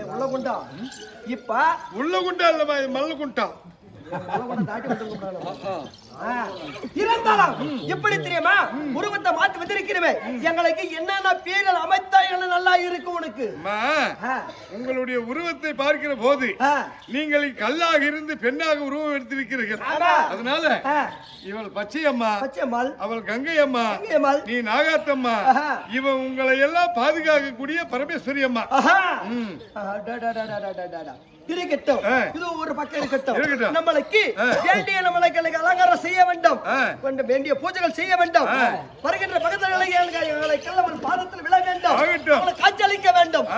உள்ள குண்டா இப்ப உள்ள குண்டா இல்ல மல்ல குண்டா இருந்தாலும் எப்படி தெரியுமா உருவத்தை மாத்தி வந்திருக்கிறவே எங்களுக்கு என்னென்ன பேர்கள் அமைத்தாய்கள் நல்லா இருக்கு உனக்கு உங்களுடைய உருவத்தை பார்க்கிற போது நீங்கள் கல்லாக இருந்து பெண்ணாக உருவம் எடுத்திருக்கிறீர்கள் அதனால இவள் பச்சையம்மா அவள் கங்கை அம்மா நீ நாகாத்தம்மா இவன் உங்களை எல்லாம் பாதுகாக்கக்கூடிய பரமேஸ்வரி அம்மா இருக்கட்டும் இது ஒரு பக்கம் இருக்கட்டும் நம்மளுக்கு வேண்டிய நம்மளுக்கு அலங்காரம் செய்ய வேண்டும் வேண்டிய பூஜைகள் செய்ய வேண்டும் வருகின்ற பக்கத்துல எங்களை கல்லவன் பாதத்தில் விழ வேண்டும் காட்சியளிக்க வேண்டும்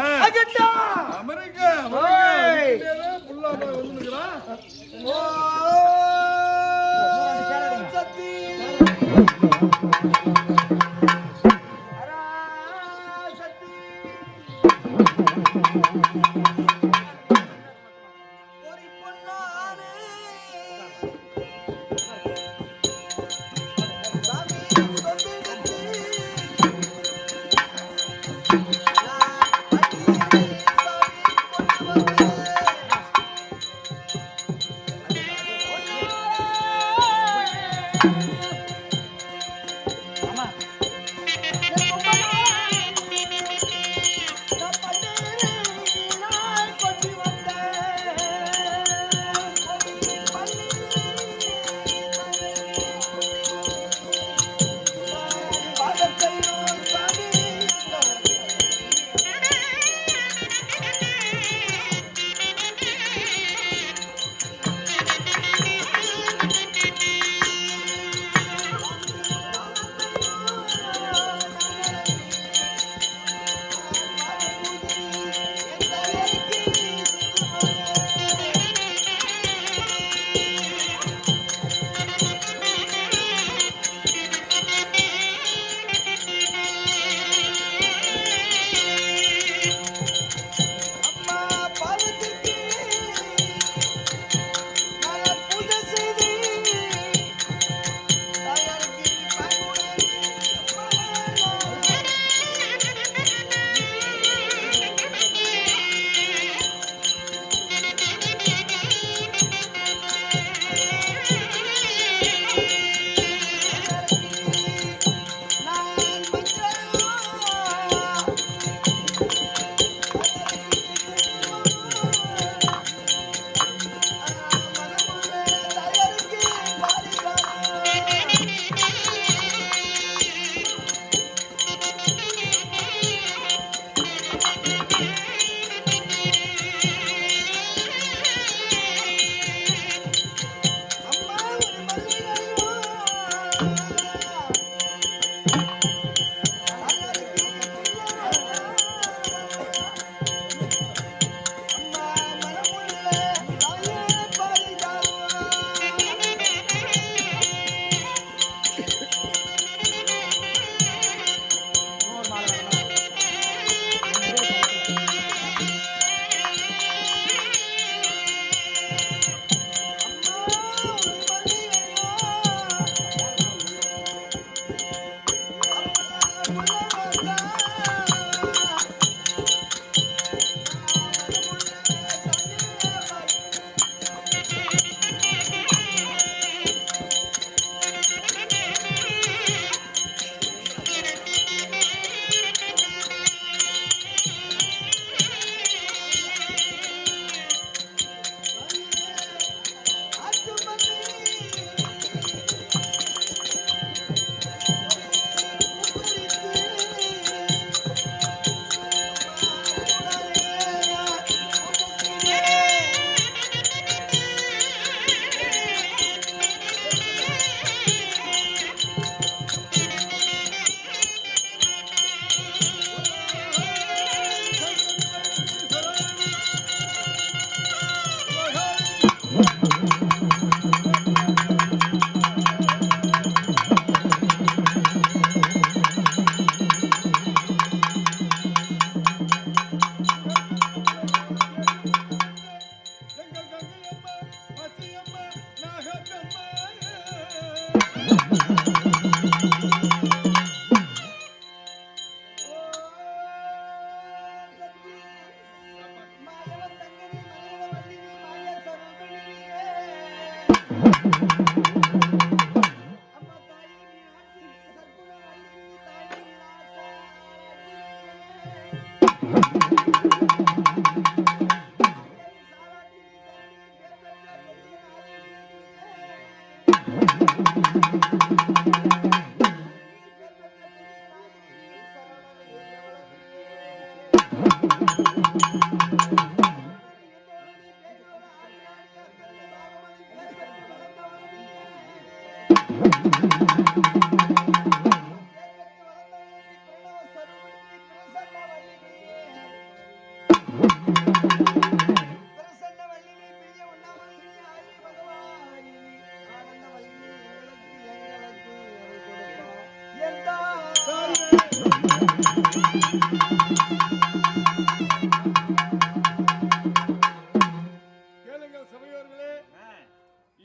கேளுங்கள் சபையோர்களே,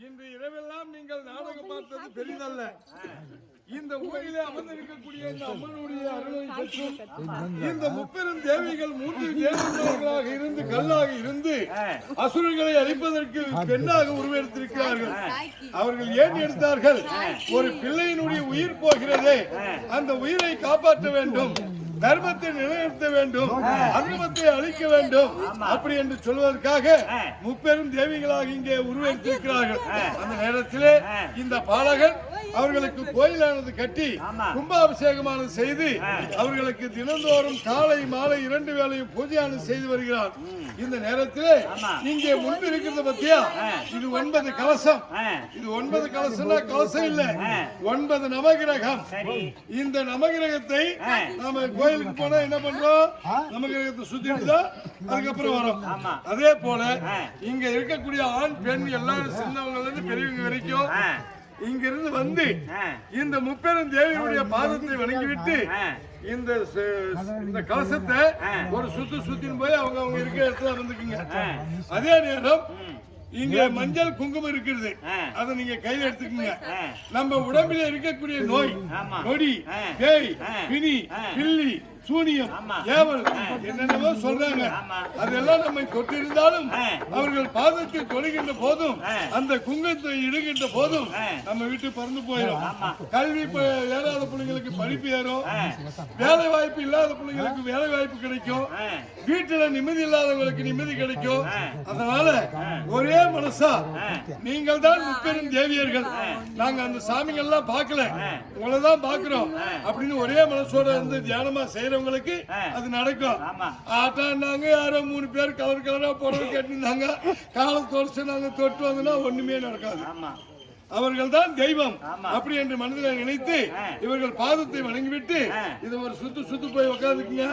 இன்று இரவெல்லாம் நீங்கள் நாடகம் பார்த்தது பெரிதல்ல. இந்த ஊரிலே அமர்ந்திருக்கக்கூடிய இந்த அம்மனுடைய அருளை பெற்றும் இந்த முப்பெரும் தேவிகள் மூன்று தேவர்களாக இருந்து கல்லாக இருந்து அசுரர்களை அழிப்பதற்கு பெண்ணாக உருவெடுத்திருக்கிறார்கள். அவர்கள் ஏன் எடுத்தார்கள்? ஒரு பிள்ளையினுடைய உயிர் போகிறதே, அந்த உயிரை காப்பாற்ற வேண்டும், தர்மத்தை நிலைநிறுத்த வேண்டும், அனுமத்தை அளிக்க வேண்டும், அப்படி என்று சொல்வதற்காக முப்பெரும் தேவிகளாக இங்கே உருவெடுத்திருக்கிறார்கள். அந்த நேரத்திலே இந்த பாலகன் அவர்களுக்கு கோயிலானது கட்டி கும்பாபிஷேகமானது செய்து அவர்களுக்கு தினந்தோறும் காலை மாலை 2 வேளையும் பூஜையானது செய்து வருகிறார். இந்த நேரத்திலே இங்கே முன்பு இருக்கிறது பத்தியா, இது 9 கலசம். இது 9 கலசம்னா கலசம் இல்ல, 9 நவகிரகம். இந்த நவகிரகத்தை நாம கோயிலுக்கு போனா என்ன பண்றோம்? நவகிரகத்தை சுத்திட்டு தான் அதுக்கப்புறம் வரோம். அதே போல இங்க இருக்கக்கூடிய ஆண் பெண் எல்லாரும் சின்னவங்கல இருந்து பெரியவங்க வரைக்கும் இங்கிருந்து வந்து இந்த முப்பெரும் தேவியுடைய பாதத்தை வணங்கிவிட்டு இந்த கலசத்தை ஒரு சுத்தின்னு போய் அவங்க இருக்கிற இடத்துல வந்துக்குங்க. அதே நேரம் இங்க மஞ்சள் குங்குமம் இருக்கிறது, அதை நீங்க கையில எடுத்துக்கோங்க. நம்ம உடம்பில இருக்கக்கூடிய நோய் நொடி பேய் பிணி பில்லி சூனியம் ஏவல் என்னென்னவோ சொல்றாங்க, அதெல்லாம் நம்மை தொட்டிருந்தாலும் அவர்கள் பாதத்தை தொழுகின்ற போதும் அந்த குங்கத்தை இடுகின்ற போதும் நம்ம வீட்டு பறந்து போயிடும். கல்வி ஏறாத பிள்ளைங்களுக்கு படிப்பு ஏறும், வேலை வாய்ப்பு இல்லாத பிள்ளைங்களுக்கு வேலை வாய்ப்பு கிடைக்கும், வீட்டுல நிம்மதி இல்லாதவங்களுக்கு நிம்மதி கிடைக்கும். அதனால ஒரே மனசா நீங்கள் தான் முப்பெரும் தேவியர்கள், நாங்க அந்த சாமிகள்லாம் பார்க்கல, உங்களதான் பாக்குறோம் அப்படின்னு ஒரே மனசோட இருந்து தியானமா செய்யறவங்களுக்கு அது நடக்கும். ஆட்டாண்டாங்க யாரோ 3 பேர் கலர் கலரா போடுறது கேட்டிருந்தாங்க, காலத்தோடு நாங்க தொட்டு வந்தோம்னா ஒண்ணுமே நடக்காது. அவர்கள் தான் தெய்வம் அப்படி என்று மனதில் நினைத்து இவர்கள் பாதத்தை வணங்கிவிட்டு இது ஒரு சுத்து போய் உட்காந்துக்குங்க.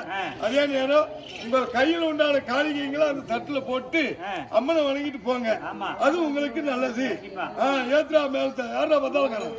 அதே நேரம் உங்க கையில் உண்டான காரிகைகளை அந்த தட்டுல போட்டு அம்மனை வணங்கிட்டு போங்க, அது உங்களுக்கு நல்லது. ஏத்ரா மேலத்தை யாரா பார்த்தாலும்